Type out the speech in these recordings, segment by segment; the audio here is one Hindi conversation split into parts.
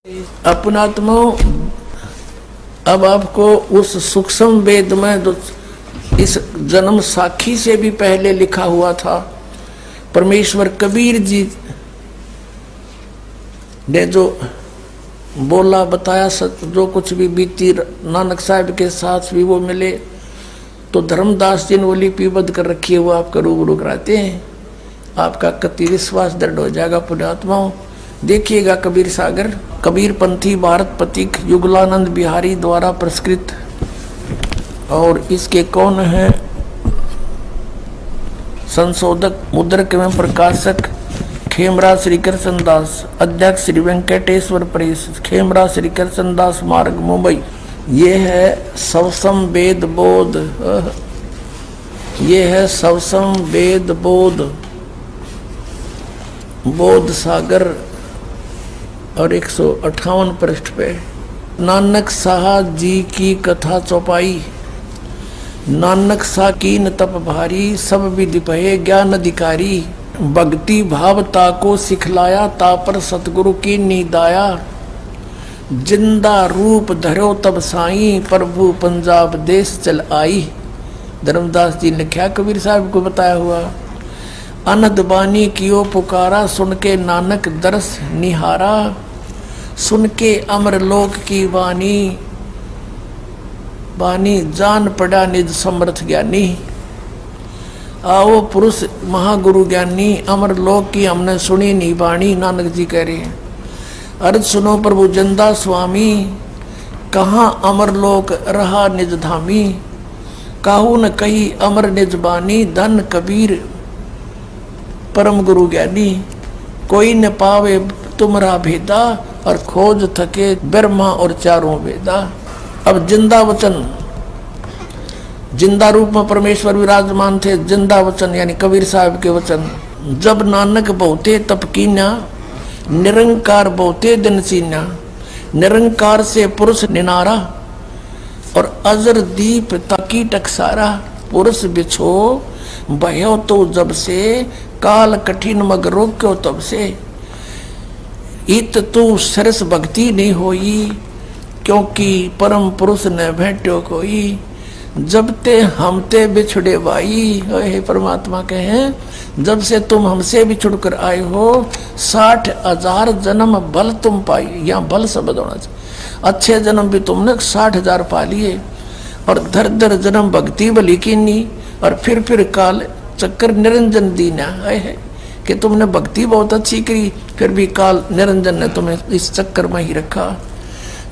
अपनात्मा अब आपको उस सूक्ष्म वेद में जो इस जन्म साखी से भी पहले लिखा हुआ था, परमेश्वर कबीर जी ने जो बोला बताया, जो कुछ भी बीती नानक साहब के साथ भी वो मिले, तो धर्मदास जी ने वो लिपिबद्ध कर रखी है, वो आपका रूबरू कराते हैं। आपका कति विश्वास दृढ़ हो जाएगा पुण्यात्माओं। देखिएगा कबीर सागर, कबीर पंथी भारत पथिक युगलानंद बिहारी द्वारा पुरस्कृत, और इसके कौन है संशोधक, मुद्रक एवं प्रकाशक खेमराज श्री कृष्ण दास, अध्यक्ष श्री वेंकटेश्वर प्रेस, खेमराज श्री कृष्ण दास मार्ग मुंबई। ये है सवसम वेद बोध, ये है सवसम वेद बोध, बोध सागर, और 158 पृष्ठ पे नानक साहा जी की कथा चौपाई। नानक सा कीन तप भारी, सब विधि पहे ज्ञान अधिकारी, भक्ति भावता को सिखलाया, तापर सतगुरु की नीदाया, जिंदा रूप धरो तब साई, प्रभु पंजाब देश चल आई। धर्मदास जी ने लिखा, कबीर साहब को बताया हुआ। अनद बानी कियो पुकारा, सुन के नानक दरस निहारा, सुन के अमर लोक की वाणी, बानी जान पड़ा निज समर्थ ज्ञानी। आओ पुरुष महागुरु ज्ञानी, अमर लोक की हमने सुनी नहीं बाणी, नानक जी कह रहे हैं। अर्ज सुनो प्रभु जंदा स्वामी, कहाँ अमर लोक रहा निज धामी, काहू न कही अमर निज बानी, धन कबीर परम गुरु ज्ञानी। कोई न पावे तुमरा भेदा, और खोज थके ब्रह्मा और चारों वेदा। अब जिंदा वचन, जिंदा रूप में परमेश्वर विराजमान थे, जिंदा वचन यानी कबीर साहब के वचन। जब नानक बहुते तप कीन्या, निरंकार बहुते दिन सीन्या, निरंकार से पुरुष निनारा, और अजर दीप ताकी टकसारा। पुरुष बिछो भयो तो जब से, काल कठिन मग रोक्यो तब से। इत तू सरस भक्ति नहीं होई, क्योंकि परम पुरुष न भेंट्यो कोई। जब ते हमते बिछुड़े बाई, हे परमात्मा कहे, जब से तुम हमसे बिछुड़ कर आए हो, 60,000 जन्म बल तुम पाई। यहाँ बल शब्द होना चाहिए। अच्छे जन्म भी तुमने 60,000 पा लिए, और धर धर जन्म भक्ति बली कीनी, और फिर काल चक्कर निरंजन दीना है कि तुमने भक्ति बहुत अच्छी करी, फिर भी काल निरंजन ने तुम्हें इस चक्कर में ही रखा।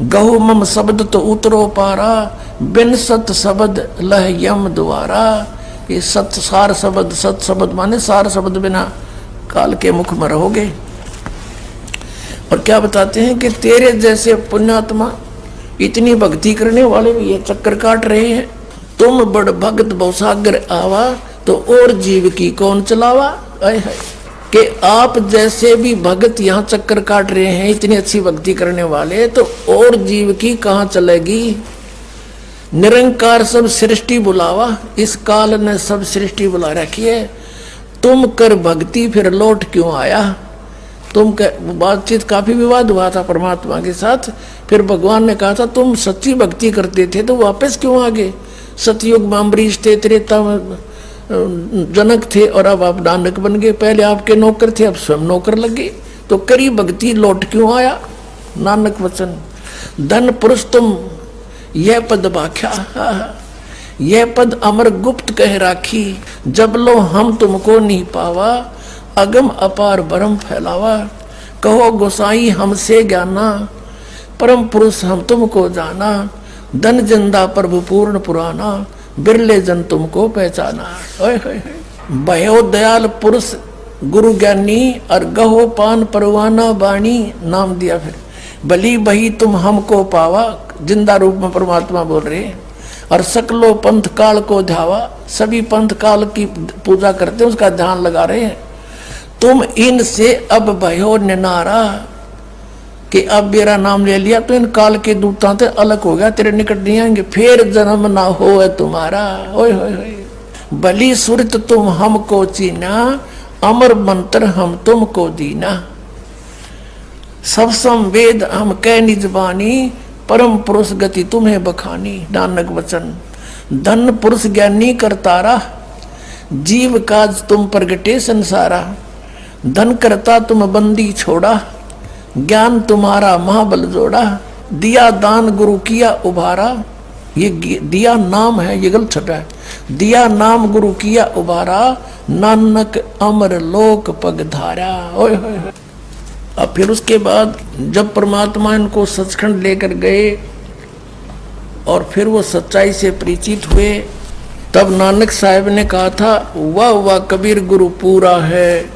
गहु मम शब्द तो उतरो पारा, बिन सत शब्द लह यम द्वारा। ये सत सार शब्द, सत शब्द माने सार शब्द बिना काल के मुख में रहोगे। और क्या बताते हैं कि तेरे जैसे पुण्यात्मा, इतनी भक्ति करने वाले भी ये चक्कर काट रहे हैं। तुम बड़ भगत बहुसागर आवा, तो और जीव की कौन चलावा। आए है कि आप जैसे भी भगत यहाँ चक्कर काट रहे हैं, इतनी अच्छी भक्ति करने वाले, तो और जीव की कहाँ चलेगी। निरंकार सब सृष्टि बुलावा, इस काल ने सब सृष्टि बुला रखी है। तुम कर भक्ति फिर लौट क्यों आया। तुम बातचीत काफी विवाद हुआ था परमात्मा के साथ, फिर भगवान ने कहा था तुम सच्ची भक्ति करते थे तो वापस क्यों आ गए। सतयुग में अम्बरीश थे, त्रेता में जनक थे, और अब आप नानक बन गए। पहले आपके नौकर थे, अब स्वयं नौकर लगे, तो करी भक्ति लौट क्यों आया। नानक वचन, धन पुरुष तुम यह पद भाख्या, यह पद अमर गुप्त कह राखी। जब लो हम तुमको नहीं पावा, अगम अपार भरम फैलावा। कहो गोसाई हमसे ज्ञाना, परम पुरुष हम तुमको जाना। धन जिंदा प्रभु पूर्ण पुराना, बिरले जन तुमको पहचाना। भयो दयाल पुरुष गुरु ज्ञानी, और गहो पान परवाना बाणी। नाम दिया फिर, भली बही तुम हमको पावा। जिंदा रूप में परमात्मा बोल रहे हैं। और सकलो पंथ काल को ध्यावा, सभी पंथ काल की पूजा करते हैं, उसका ध्यान लगा रहे हैं। तुम इनसे अब भयो निनारा, कि अब मेरा नाम ले लिया तो इन काल के दूतां से अलग हो गया, तेरे निकट नहीं आएंगे, फिर जन्म ना हो तुम्हारा। ओए होए भली सुरत तुम हमको चीना, अमर मंत्र हम तुमको दीना। सब संवेद हम कह निज बानी, परम पुरुष गति तुम्हें बखानी। नानक वचन धन पुरुष ज्ञानी करतारा, जीव काज तुम प्रगटे संसारा। धन करता तुम बंदी छोड़ा, ज्ञान तुम्हारा महाबल जोड़ा। दिया दान गुरु किया उभारा, ये दिया नाम है, ये गलत छपा है। दिया नाम गुरु किया उभारा, नानक अमर लोक पग धारा। ओए होए। अब फिर उसके बाद जब परमात्मा इनको सचखंड लेकर गए और फिर वो सच्चाई से परिचित हुए, तब नानक साहब ने कहा था, वाह वाह कबीर गुरु पूरा है,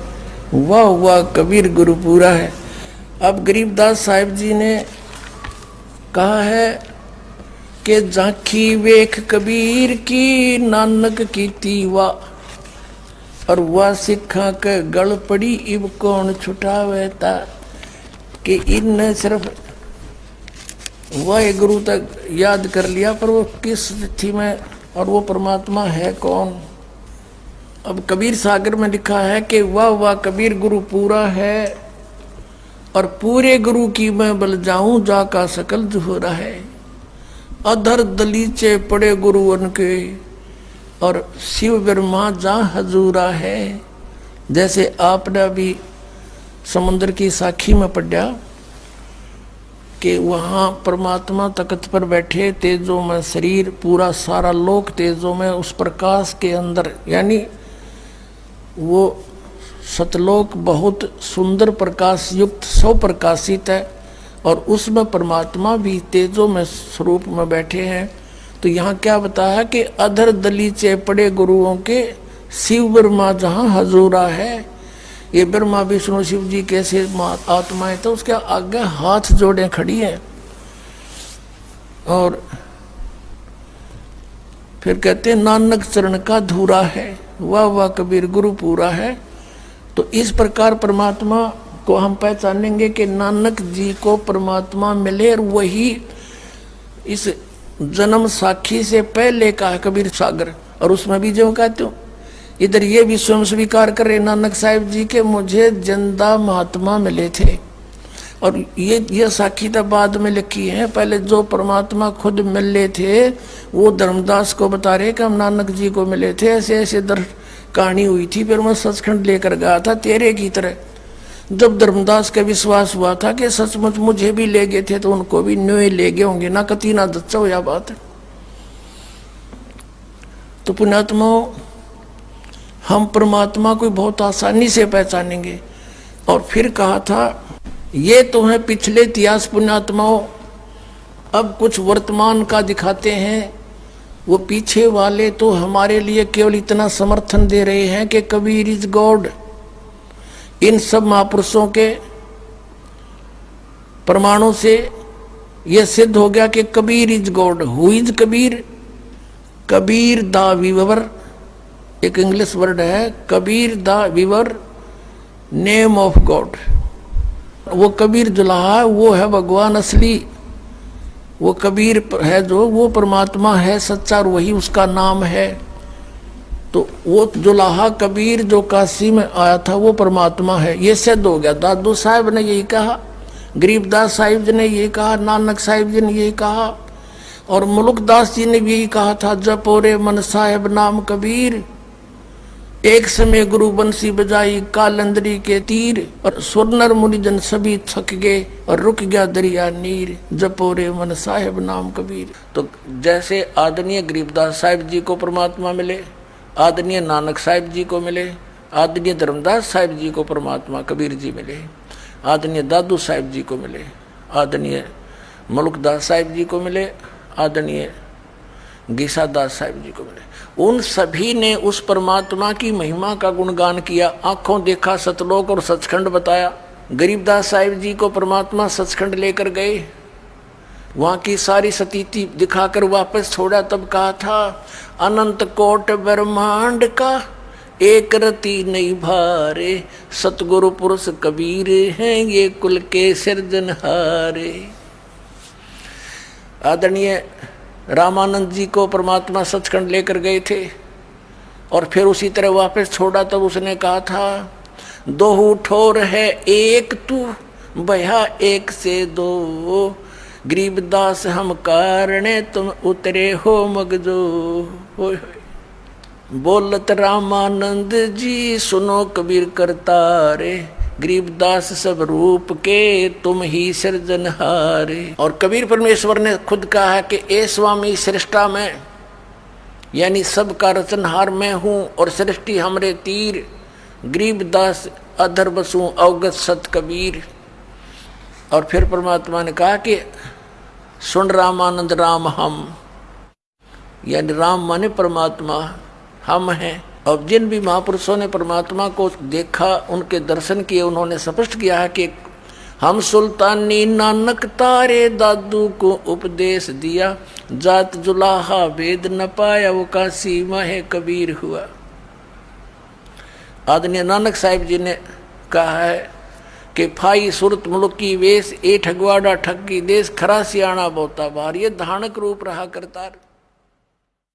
वाह वाह कबीर गुरु पूरा है। अब गरीबदास साहिब जी ने कहा है कि झांकी वेख कबीर की, नानक की तीवा, और वह सिखा के गल पड़ी इब कौन छुटावे ता। कि इन सिर्फ वह गुरु तक याद कर लिया, पर वो किस तिथि में और वो परमात्मा है कौन। अब कबीर सागर में लिखा है कि वाह वाह कबीर गुरु पूरा है, और पूरे गुरु की मैं बल जाऊं, जाका सकल जुहुरा है। अधर दलीचे पड़े गुरु उनके, और शिव ब्रह्मा जा हजूरा है। जैसे आपने अभी समुद्र की साखी में पढ़ा कि वहाँ परमात्मा तख्त पर बैठे, तेजों में शरीर, पूरा सारा लोक तेजों में, उस प्रकाश के अंदर, यानी वो सतलोक बहुत सुंदर प्रकाश युक्त स्वप्रकाशित है, और उसमें परमात्मा भी तेजों में स्वरूप में बैठे हैं। तो यहाँ क्या बताया कि अधर दलीचे पड़े गुरुओं के, शिव ब्रह्मा जहाँ हजूरा है। ये ब्रह्मा विष्णु शिव जी कैसे आत्माएं, तो उसके आगे हाथ जोड़े खड़ी है। और फिर कहते नानक चरण का धूरा है, वाह वाह कबीर गुरु पूरा है। तो इस प्रकार परमात्मा को हम पहचानेंगे कि नानक जी को परमात्मा मिले, और वही इस जन्म साखी से पहले का है कबीर सागर। और उसमें भी जो कहते हो, इधर ये भी स्वयं स्वीकार कर रहे नानक साहिब जी के मुझे जिंदा महात्मा मिले थे। और ये साखी तो बाद में लिखी है, पहले जो परमात्मा खुद मिले थे वो धर्मदास को बता रहे कि हम नानक जी को मिले थे, ऐसे ऐसे कहानी हुई थी। फिर मैं सचखंड लेकर गया था तेरे की तरह। जब धर्मदास का विश्वास हुआ था कि सचमुच मुझे भी ले गए थे, तो उनको भी न्योय ले गए होंगे ना, कती ना दच्चा हो या बात है। तो पुण्यात्माओं, हम परमात्मा को बहुत आसानी से पहचानेंगे। और फिर कहा था ये तो है पिछले इतिहास पुण्यात्माओं, अब कुछ वर्तमान का दिखाते हैं। वो पीछे वाले तो हमारे लिए केवल इतना समर्थन दे रहे हैं कि कबीर इज गॉड। इन सब महापुरुषों के प्रमाणों से यह सिद्ध हो गया कि Kabir is God. Who is Kabir? Kabir the weaver, एक इंग्लिश वर्ड है, Kabir the weaver, name of God. वो कबीर जुलाहा, वो है भगवान असली। वो कबीर है जो, वो परमात्मा है सच्चा, और वही उसका नाम है। तो वो जुलाहा कबीर जो काशी में आया था वो परमात्मा है, ये सिद्ध हो गया। दादू साहब ने यही कहा, गरीबदास साहिब जी ने यही कहा, नानक साहिब जी ने यही कहा, और मुलुकदास जी ने भी यही कहा था, जपो रे मन साहेब नाम कबीर, एक समय गुरु बंसी बजाई कालंदरी के तीर, और सुरनर मुनिजन सभी थक गए और रुक गया दरिया नीर, जपो रे मन साहेब नाम कबीर। तो जैसे आदरणीय गरीबदास साहिब जी को परमात्मा मिले, आदरणीय नानक साहिब जी को मिले, आदरणीय धर्मदास साहिब जी को परमात्मा कबीर जी मिले, आदरणीय दादू साहिब जी को मिले, आदरणीय मुलुकदास साहिब जी को मिले, आदरणीय गीसादास साहिब जी को मिले। उन सभी ने उस परमात्मा की महिमा का गुणगान किया, आंखों देखा सतलोक और सचखंड बताया। गरीबदास साहिब जी को परमात्मा सचखंड लेकर गए, वहाँ की सारी सतीति दिखाकर वापस छोड़ा। तब कहा था, अनंत कोट ब्रह्मांड का एक रति नहीं भारे, सतगुरु पुरुष कबीर हैं ये कुल के सिरजनहारे। आदरणीय रामानंद जी को परमात्मा सचखंड लेकर गए थे और फिर उसी तरह वापस छोड़ा। तब उसने कहा था, दोहू ठोर है एक तू, भया एक से दो, गरीबदास हम कारणे तुम उतरे हो मगजो। बोलत रामानंद जी सुनो कबीर करतारे, गरीबदास सब रूप के तुम ही सृजनहारे। और कबीर परमेश्वर ने खुद कहा है कि ए स्वामी सृष्टा में, यानी सबका रचनहार मैं हूँ और सृष्टि हमरे तीर, गरीबदास अधर बसू अवगत सत कबीर। और फिर परमात्मा ने कहा कि सुन रामानंद राम हम, यानी राम माने परमात्मा, हम हैं। और जिन भी महापुरुषों ने परमात्मा को देखा, उनके दर्शन किए, उन्होंने स्पष्ट किया है कि हम सुल्तानी नानक तारे दादू को उपदेश दिया, जात जुलाहा वेद न पाया वो काशी माहे कबीर हुआ। आदरणीय नानक साहिब जी ने कहा है कि फाई सुरत मुल्की वेश ए ठगवाड़ा ठगी देश, खरा सियाणा बोता बार, ये धानक रूप रहा करतार।